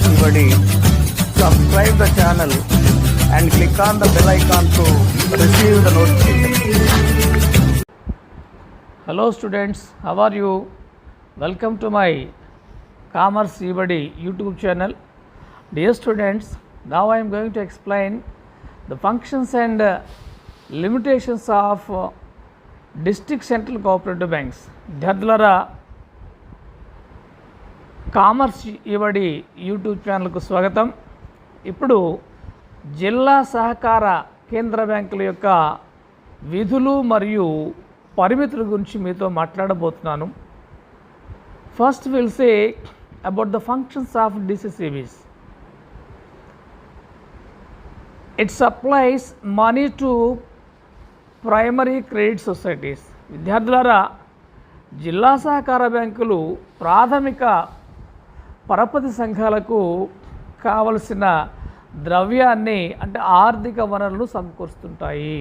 Everybody, subscribe the channel and click on the bell icon to receive the notification. Hello students, how are you? Welcome to my Commerce Everybody YouTube channel. Dear students, now I am going to explain the functions and limitations of district central cooperative banks. విద్యార్థులారా, commerce ఇవడి YouTube ఛానల్కు స్వాగతం. ఇప్పుడు జిల్లా సహకార కేంద్ర బ్యాంకుల యొక్క విధులు మరియు పరిమితుల గురించి మీతో మాట్లాడబోతున్నాను. First will say about the functions of DCCBs. It supplies money to primary credit societies. విద్యార్థులారా, జిల్లా సహకార బ్యాంకులు ప్రాథమిక పరపతి సంఘాలకు కావలసిన ద్రవ్యాన్ని అంటే ఆర్థిక వనరులను సమకూరుస్తుంటాయి.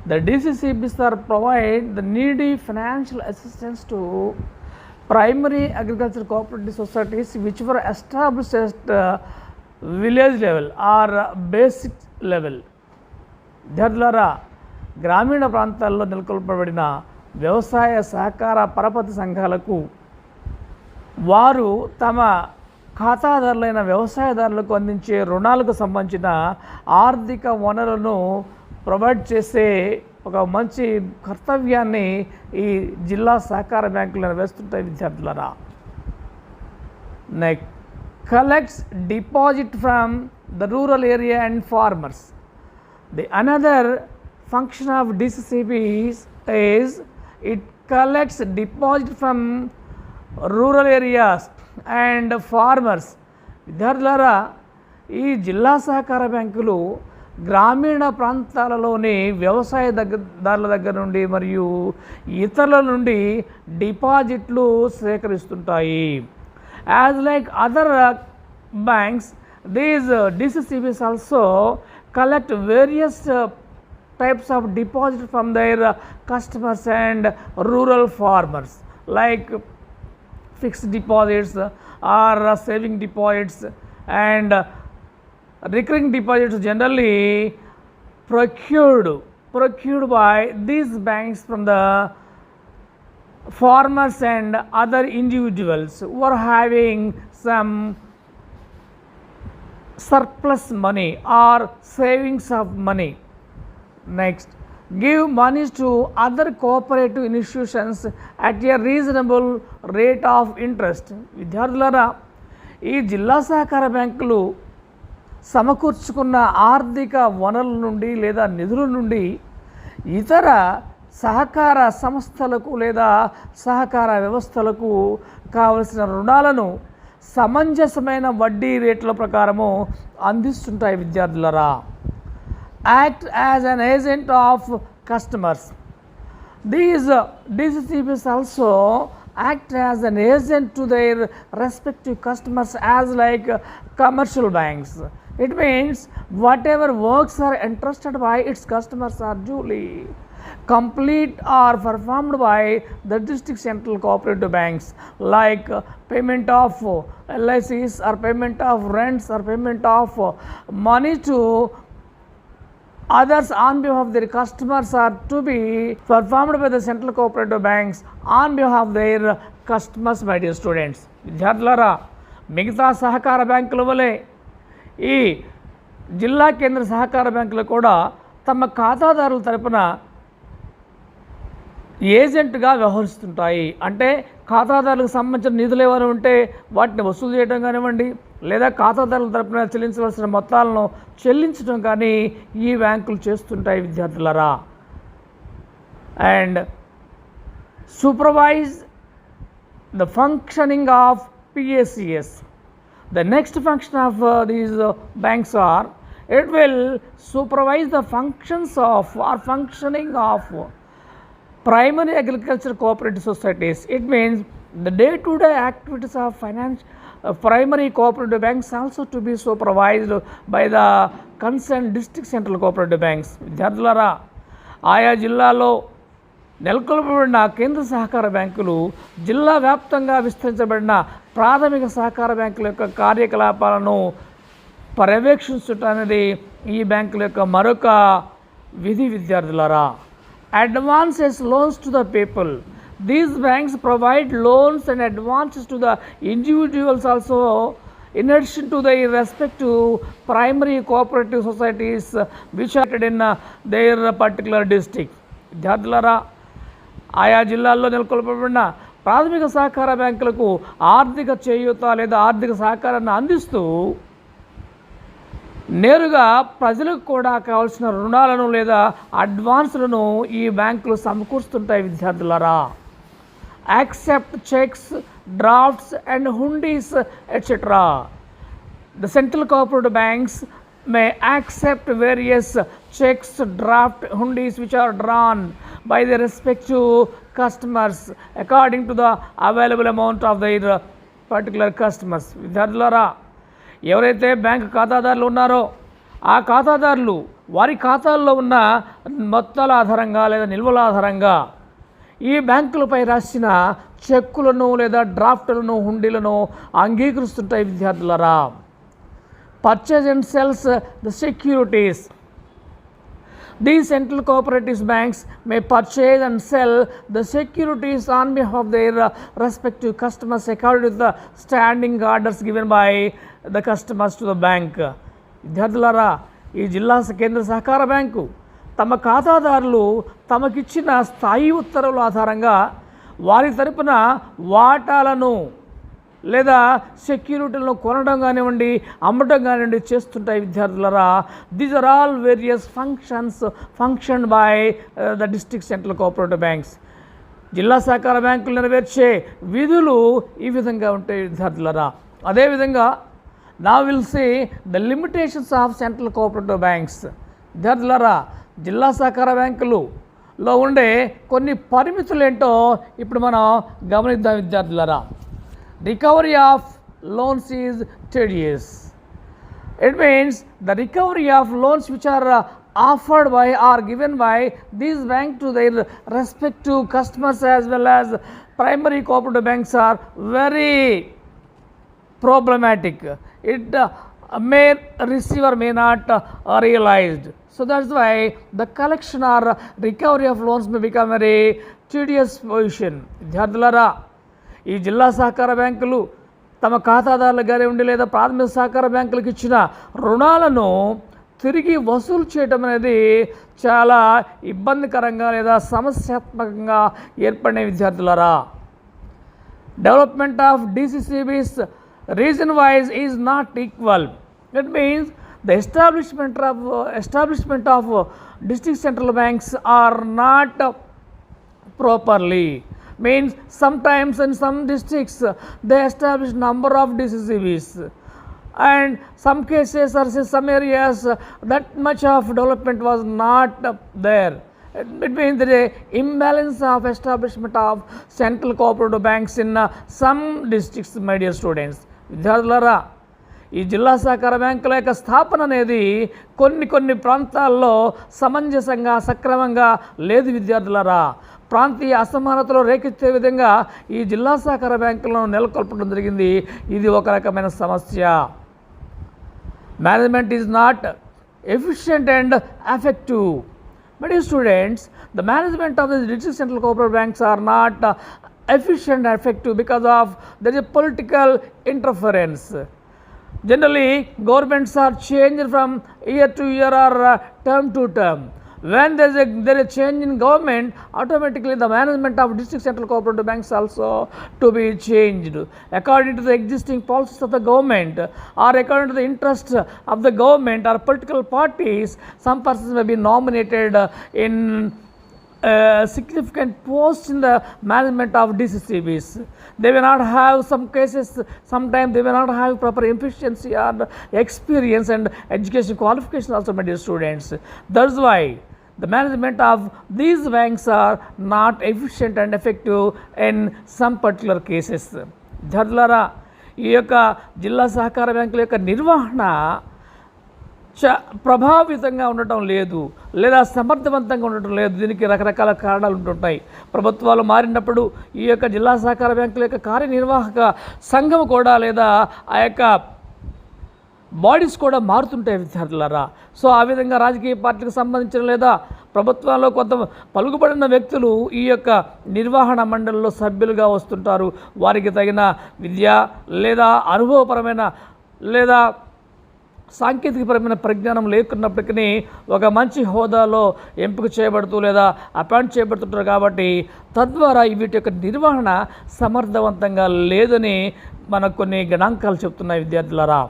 The DCCBs are provide the needy financial assistance to primary agricultural cooperative societies which were established at village level or basic level. విద్యార్థులారా, గ్రామీణ ప్రాంతాల్లో నెలకొల్పబడిన వ్యవసాయ సహకార పరపతి సంఘాలకు వారు తమ ఖాతాదారులైన వ్యవసాయదారులకు అందించే రుణాలకు సంబంధించిన ఆర్థిక వనరులను ప్రొవైడ్ చేసే ఒక మంచి కర్తవ్యాన్ని ఈ జిల్లా సహకార బ్యాంకులు నిర్వహిస్తుంటాయి. విద్యార్థులారా, next collects deposit from the rural area and farmers. The another function of DCCB is it collects deposit from rural areas and farmers. విద్యార్థులారా, ఈ జిల్లా సహకార బ్యాంకులు గ్రామీణ ప్రాంతాలలోని వ్యవసాయదారుల దగ్గర నుండి మరియు ఇతరుల నుండి డిపాజిట్లు సేకరిస్తుంటాయి. As like other banks, these DCCBs also collect various types of deposit from their customers and rural farmers, like fixed deposits or saving deposits and recurring deposits generally procured by these banks from the farmers and other individuals who are having some surplus money or savings of money. Next, give money to other cooperative institutions at a reasonable rate of interest. విద్యార్థులారా, ఈ జిల్లా సహకార బ్యాంకులు సమకూర్చుకున్న ఆర్థిక వనరుల నుండి లేదా నిధుల నుండి ఇతర సహకార సంస్థలకు లేదా సహకార వ్యవస్థలకు కావలసిన రుణాలను సమంజసమైన వడ్డీ రేట్ల ప్రకారము అందిస్తుంటాయి. విద్యార్థులరా, act as an agent of customers. These DCCBs also act as an agent to their respective customers as like commercial banks. It means whatever works are entrusted by its customers are duly complete or performed by the district central cooperative banks, like payment of LICs or payment of rents or payment of money to others on behalf of their customers are to be performed by the central cooperative banks on behalf of their customers. My dear students, విద్యార్థులారా, మిగతా సహకార బ్యాంకుల వలె ఈ జిల్లా కేంద్ర సహకార బ్యాంకులు కూడా తమ ఖాతాదారుల తరపున ఏజెంట్గా వ్యవహరిస్తుంటాయి. అంటే ఖాతాదారులకు సంబంధించిన నిధులు ఏమైనా ఉంటే వాటిని వసూలు చేయడం కానివ్వండి, లేదా ఖాతాదారుల తరపున చెల్లించవలసిన మొత్తాలను చెల్లించడం కానీ ఈ బ్యాంకులు చేస్తుంటాయి. విద్యార్థులారా, and supervise the functioning of PACS. The next function of these banks are it will supervise the functions of or functioning of primary agricultural cooperative societies. It means the day-to-day activities of primary cooperative banks also to be supervised by the concerned district central cooperative banks. విద్యార్థులారా, ఆయా జిల్లాలో నెలకొల్పబడిన కేంద్ర సహకార బ్యాంకులు జిల్లా వ్యాప్తంగా విస్తరించబడిన ప్రాథమిక సహకార బ్యాంకుల యొక్క కార్యకలాపాలను పర్యవేక్షించటం అనేది ఈ బ్యాంకుల యొక్క మరొక విధి విద్యార్థులారా. Advances loans to the people. These banks provide loans and advances to the individuals also in addition to their respective primary cooperative societies which are in their particular district. విద్యార్థులారా, ఆయా జిల్లాల్లో నెలకొల్పబడిన ప్రాథమిక సహకార బ్యాంకులకు ఆర్థిక చేయూత లేదా ఆర్థిక సహకారాన్ని అందిస్తూ నేరుగా ప్రజలకు కూడా కావాల్సిన రుణాలను లేదా అడ్వాన్స్లను ఈ బ్యాంకులు సమకూరుస్తుంటాయి. విద్యార్థులారా, accept checks, drafts and hundies etc. The central cooperative banks may accept various checks, draft, hundies which are drawn by the respective customers according to the available amount of their particular customers. విద్యార్థులారా, ఎవరైతే bank ఖాతాదారులు ఉన్నారో ఆ ఖాతాదారులు వారి ఖాతాల్లో ఉన్న మొత్తాల ఆధారంగా లేదా నిల్వల ఆధారంగా ఈ బ్యాంకులపై రాసిన చెక్కులను లేదా డ్రాఫ్ట్లను హుండీలను అంగీకరిస్తుంటాయి. విద్యార్థులారా, purchase and cells the securities. These central cooperative banks may purchase and sell the securities on behalf of their respective customers according to the standing orders given by the customers to the bank. విద్యార్థులారా, ఈ జిల్లా కేంద్ర సహకార bank తమ ఖాతాదారులు తమకిచ్చిన స్థాయి ఉత్తర్వుల ఆధారంగా వారి తరపున వాటాలను లేదా సెక్యూరిటీలను కొనడం కానివ్వండి, అమ్మటం కానివ్వండి చేస్తుంటాయి. విద్యార్థులారా, these are all various function by the district central cooperative banks. జిల్లా సహకార బ్యాంకులు నెరవేర్చే విధులు ఈ విధంగా ఉంటాయి. విద్యార్థులారా, అదేవిధంగా నా will say the limitations of central cooperative banks. విద్యార్థులారా, జిల్లా సహకార బ్యాంకులలో ఉండే కొన్ని పరిమితులు ఏంటో ఇప్పుడు మనం గమనిద్దాం. విద్యార్థులారా, recovery of loans is tedious. It means the recovery of loans which are offered by or given by these banks to their respective customers as well as primary cooperative banks are very problematic. It may receiver may not realized. So that's why the collection or recovery of loans may become very tedious position. విద్యార్థులారా, ఈ జిల్లా సహకార బ్యాంకులు తమ ఖాతాదారులకు కానివ్వండి లేదా ప్రాథమిక సహకార బ్యాంకులకు ఇచ్చిన రుణాలను తిరిగి వసూలు చేయడం అనేది చాలా ఇబ్బందికరంగా లేదా సమస్యాత్మకంగా ఏర్పడిన. విద్యార్థులారా, development of DCCBs region wise is not equal. That means the establishment of district central banks are not properly. Means sometimes in some districts they establish number of DCCBs and some cases or some areas that much of development was not there. It means there is imbalance of establishment of central cooperative banks in some districts, my dear students. విద్యార్థులారా, ఈ జిల్లా సహకార బ్యాంకుల యొక్క స్థాపన అనేది కొన్ని ప్రాంతాల్లో సమంజసంగా సక్రమంగా లేదు. విద్యార్థులారా, ప్రాంతీయ అసమానతలో రేకెత్తే విధంగా ఈ జిల్లా సహకార బ్యాంకులను నెలకొల్పడం జరిగింది. ఇది ఒక రకమైన సమస్య. Management is not efficient and effective. My dear students, the management of the district central cooperative banks are not efficient and effective because of there is a political interference. Generally, governments are changed from year to year or term to term. When there is a change in government, automatically the management of district central cooperative banks also to be changed according to the existing policies of the government or according to the interest of the government or political parties. Some persons may be nominated in significant posts in the management of DCCBs. They may not have, some cases sometimes they may not have proper efficiency or experience and education qualification also, my dear students. That's why the management of these banks are not efficient and effective in some particular cases. విద్యార్థులారా, ఈ యొక్క జిల్లా సహకార బ్యాంకుల యొక్క నిర్వహణ ప్రభావితంగా ఉండటం లేదు, లేదా సమర్థవంతంగా ఉండటం లేదు. దీనికి రకరకాల కారణాలు ఉంటుంటాయి. ప్రభుత్వాలు మారినప్పుడు ఈ యొక్క జిల్లా సహకార బ్యాంకుల యొక్క కార్యనిర్వాహక సంఘం కూడా, లేదా ఆ యొక్క బాడీస్ కూడా మారుతుంటాయి విద్యార్థులారా. సో ఆ విధంగా రాజకీయ పార్టీలకు సంబంధించిన లేదా ప్రభుత్వంలో కొంత పలుకుబడిన వ్యక్తులు ఈ యొక్క నిర్వహణ మండలిలో సభ్యులుగా వస్తుంటారు. వారికి తగిన విద్య లేదా అనుభవపరమైన లేదా సాంకేతికపరమైన పరిజ్ఞానం లేకున్నప్పటికీ ఒక మంచి హోదాలో ఎంపిక చేయబడుతూ లేదా అపాయింట్ చేయబడుతుంటారు. కాబట్టి తద్వారా వీటి యొక్క నిర్వహణ సమర్థవంతంగా లేదని మనకు కొన్ని గణాంకాలు చెప్తున్నాయి విద్యార్థులారా.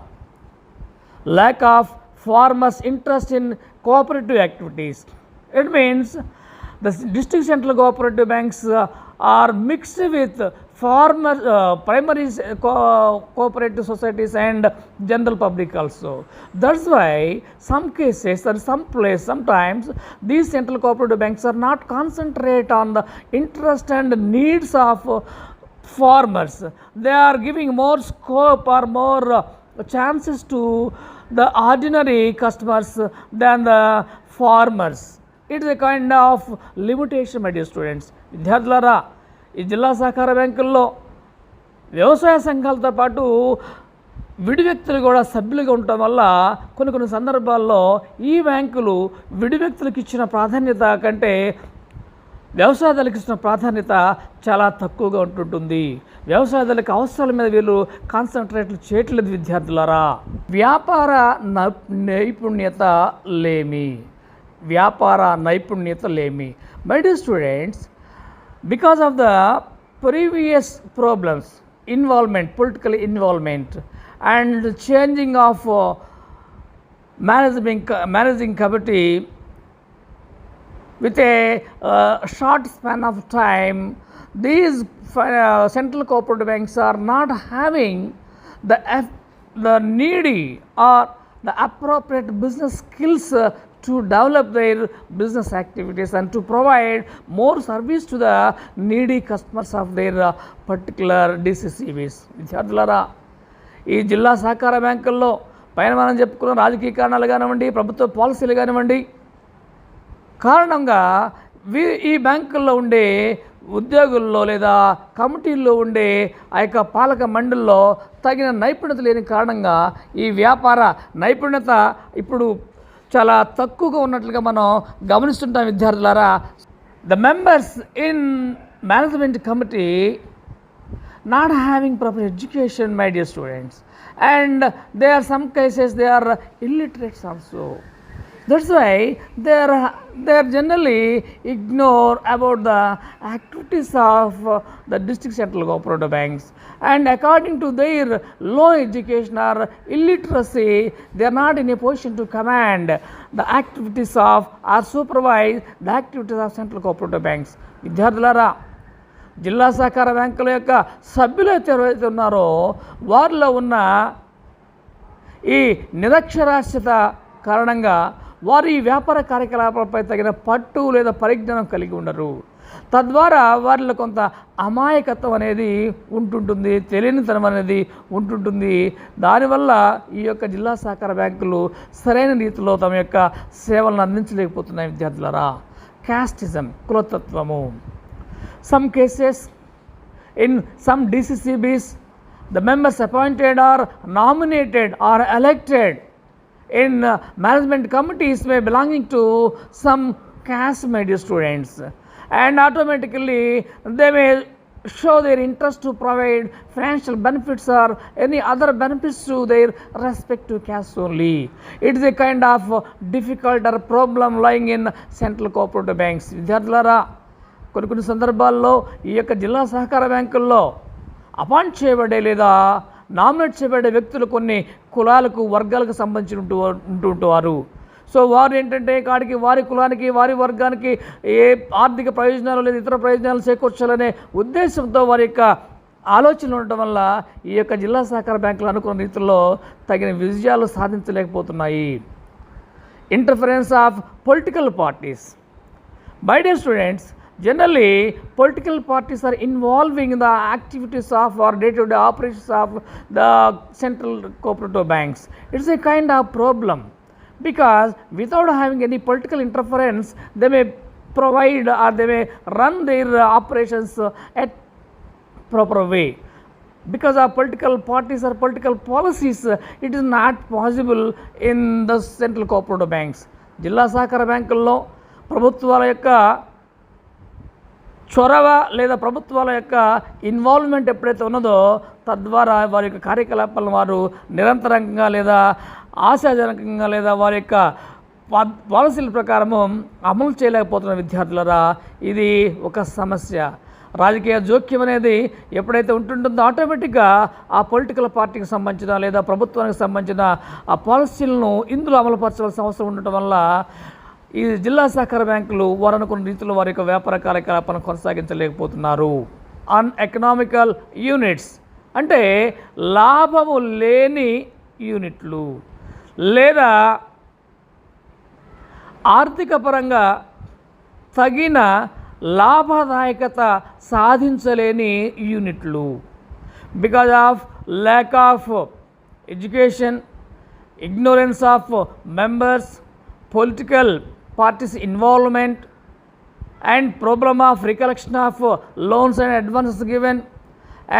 Lack of farmers' interest in cooperative activities. It means the district central cooperative banks are mixed with farmer primary cooperative societies and general public also. That's why some cases or sometimes these central cooperative banks are not concentrate on the interest and needs of farmers. They are giving more scope or more chances to the ordinary customers than the farmers. It is a kind of limitation, my dear students. విద్యార్థులారా, ఈ జిల్లా సహకార బ్యాంకుల్లో వ్యవసాయ సంఘాలతో పాటు విడి వ్యక్తులు కూడా సభ్యులుగా ఉండటం వల్ల కొన్ని సందర్భాల్లో ఈ బ్యాంకులు విడి వ్యక్తులకు ఇచ్చిన ప్రాధాన్యత కంటే వ్యవసాయదారులకు ఇచ్చిన ప్రాధాన్యత చాలా తక్కువగా ఉంటుంటుంది. వ్యవసాయదారులకు అవసరాల మీద వీళ్ళు కాన్సన్ట్రేట్లు చేయట్లేదు విద్యార్థులారా. వ్యాపార నైపుణ్యత లేమి. My dear students, because of the previous problems, political involvement and changing of managing committee with a short span of time, these central cooperative banks are not having the needy or the appropriate business skills to develop their business activities and to provide more service to the needy customers of their particular DCCBs. విద్యార్థులారా, ఈ జిల్లా సహకార బ్యాంకుల్లో పైన మనం చెప్పుకున్న రాజకీయ కారణాలు కానివ్వండి, ప్రభుత్వ పాలసీలు కానివ్వండి కారణంగా ఈ బ్యాంకుల్లో ఉండే ఉద్యోగుల్లో లేదా కమిటీల్లో ఉండే ఆ యొక్క పాలక మండలిలో తగిన నైపుణ్యత లేని కారణంగా ఈ వ్యాపార నైపుణ్యత ఇప్పుడు చాలా తక్కువగా ఉన్నట్లుగా మనం గమనిస్తుంటాం విద్యార్థులారా. The members in management committee not having proper education, my dear students, and there are some cases they are illiterates also. That's why they are generally ignore about the activities of the district central cooperative banks, and according to their low education or illiteracy, they are not in a position to command the activities of or supervise the activities of central cooperative banks. విద్యార్థులారా, జిల్లా సహకార బ్యాంకుల యొక్క సభ్యులు ఎవరైతే ఉన్నారో వారిలో ఉన్న ఈ నిరక్షరాస్యత కారణంగా వారు ఈ వ్యాపార కార్యకలాపాలపై తగిన పట్టు లేదా పరిజ్ఞానం కలిగి ఉండరు. తద్వారా వారిలో కొంత అమాయకత్వం అనేది ఉంటుంటుంది, తెలియనితనం అనేది ఉంటుంటుంది. దానివల్ల ఈ యొక్క జిల్లా సహకార బ్యాంకులు సరైన రీతిలో తమ యొక్క సేవలను అందించలేకపోతున్నాయి విద్యార్థులారా. Casteism, కులతత్వము. Some cases in some DCCBs, the members appointed or nominated or elected in management committees may belonging to some caste, my dear students, and automatically they may show their interest to provide financial benefits or any other benefits to their respective caste only. It is a kind of difficult or problem lying in central cooperative banks. విద్యార్థులారా, కొన్ని సందర్భాల్లో ఈ యొక్క జిల్లా సహకార బ్యాంకుల్లో appoint చేయబడే లేదా నామినేట్ చేయబడే వ్యక్తులు కొన్ని కులాలకు వర్గాలకు సంబంధించి ఉంటుంటారు. సో వారు ఏంటంటే కాడికి వారి కులానికి వారి వర్గానికి ఏ ఆర్థిక ప్రయోజనాలు లేదా ఇతర ప్రయోజనాలు చేకూర్చాలనే ఉద్దేశంతో వారి యొక్క ఆలోచనలు ఉండటం వల్ల ఈ యొక్క జిల్లా సహకార బ్యాంకులు అనుకున్న రీతిలో తగిన విజయాలు సాధించలేకపోతున్నాయి. Interference of political parties. My dear students, generally political parties are involving in the activities of or day-to-day operations of the central cooperative banks. It's a kind of problem. because without having any political interference, they may provide or they may run their operations at proper way. Because of political parties or political policies, it is not possible in the central cooperative banks. జిల్లా సహకార బ్యాంకుల్లో ప్రభుత్వాల యొక్క చొరవ లేదా ప్రభుత్వాల యొక్క involvement ఎప్పుడైతే ఉన్నదో తద్వారా వారి యొక్క కార్యకలాపాలను వారు నిరంతరంగా లేదా ఆశాజనకంగా లేదా వారి యొక్క పాలసీల ప్రకారము అమలు చేయలేకపోతున్న విద్యార్థులరా, ఇది ఒక సమస్య. రాజకీయ జోక్యం అనేది ఎప్పుడైతే ఉంటుంటుందో ఆటోమేటిక్గా ఆ పొలిటికల్ పార్టీకి సంబంధించిన లేదా ప్రభుత్వానికి సంబంధించిన ఆ పాలసీలను ఇందులో అమలుపరచవలసిన అవసరం ఉండటం వల్ల ఈ జిల్లా సహకార బ్యాంకులు వారు అనుకున్న రీతిలో వారి యొక్క వ్యాపార కార్యకలాపాలను కొనసాగించలేకపోతున్నారు. అన్ఎకనామికల్ యూనిట్స్ అంటే లాభము లేని యూనిట్లు లేదా ఆర్థిక పరంగా తగిన లాభదాయకత సాధించలేని యూనిట్లు. Because of lack of education, ignorance of members, political parties involvement and problem of recollection of loans and advances given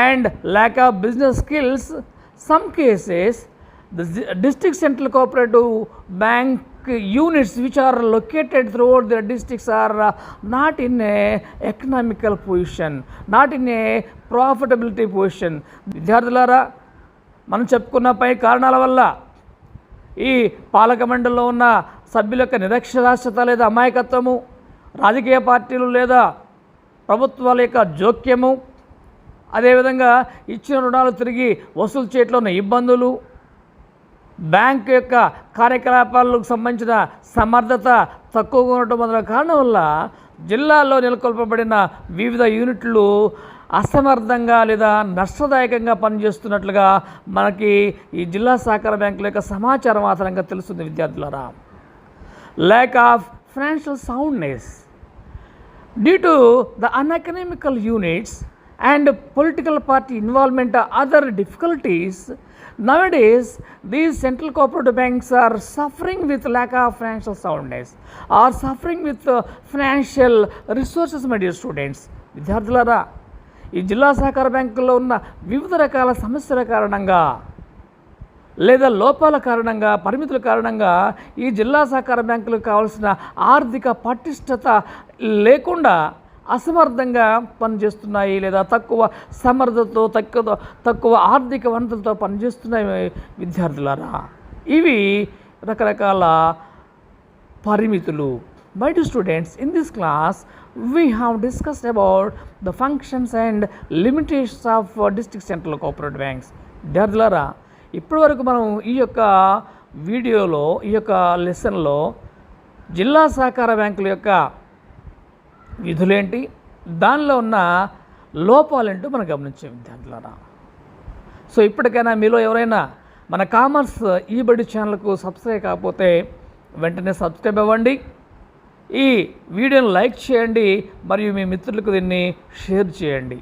and lack of business skills, some cases the district central cooperative bank units which are located throughout their districts are not in a economical position, not in a profitability position. విద్యార్థులారా, మనం చెప్పుకున్న పై కారణాల వల్ల ఈ పాలక మండలిలో ఉన్న సభ్యుల యొక్క నిరక్షరాస్యత లేదా అమాయకత్వము, రాజకీయ పార్టీలు లేదా ప్రభుత్వాల యొక్క జోక్యము, అదేవిధంగా ఇచ్చిన రుణాలు తిరిగి వసూలు చేయడంలో ఉన్న ఇబ్బందులు, బ్యాంక్ యొక్క కార్యకలాపాలకు సంబంధించిన సమర్థత తక్కువగా ఉండటం మొదలైన కారణం వల్ల జిల్లాలో నెలకొల్పబడిన వివిధ యూనిట్లు అసమర్థంగా లేదా నష్టదాయకంగా పనిచేస్తున్నట్లుగా మనకి ఈ జిల్లా సహకార బ్యాంకుల యొక్క సమాచారం ఆధారంగా తెలుస్తుంది విద్యార్థులారా. Lack of financial soundness due to the uneconomical units and political party involvement or other difficulties, nowadays these central cooperative banks are suffering with lack of financial soundness or suffering with financial resources. My dear students, విద్యార్థులారా, ఈ జిల్లా సహకార బ్యాంకుల్లో ఉన్న వివిధ రకాల సమస్యల కారణంగా లేదా లోపాల కారణంగా, పరిమితుల కారణంగా ఈ జిల్లా సహకార బ్యాంకులకు కావాల్సిన ఆర్థిక పటిష్టత లేకుండా అసమర్థంగా పనిచేస్తున్నాయి లేదా తక్కువ సమర్థతతో తక్కువ ఆర్థిక వనరులతో పనిచేస్తున్నాయి విద్యార్థులారా. ఇవి రకరకాల పరిమితులు. My dear students, in this class we have discussed about the functions and limitations of district central cooperative banks. విద్యార్థులారా, ఇప్పటి వరకు మనం ఈ యొక్క వీడియోలో ఈ యొక్క లెసన్లో జిల్లా సహకార బ్యాంకుల యొక్క విధులేంటి, దానిలో ఉన్న లోపాలేంటో మనం గమనించే విద్యార్థులారా. సో ఇప్పటికైనా మీలో ఎవరైనా మన కామర్స్ ఈ బడి ఛానల్కు సబ్స్క్రైబ్ కాకపోతే వెంటనే సబ్స్క్రైబ్ అవ్వండి, ఈ వీడియోను లైక్ చేయండి మరియు మీ మిత్రులకు దీన్ని షేర్ చేయండి.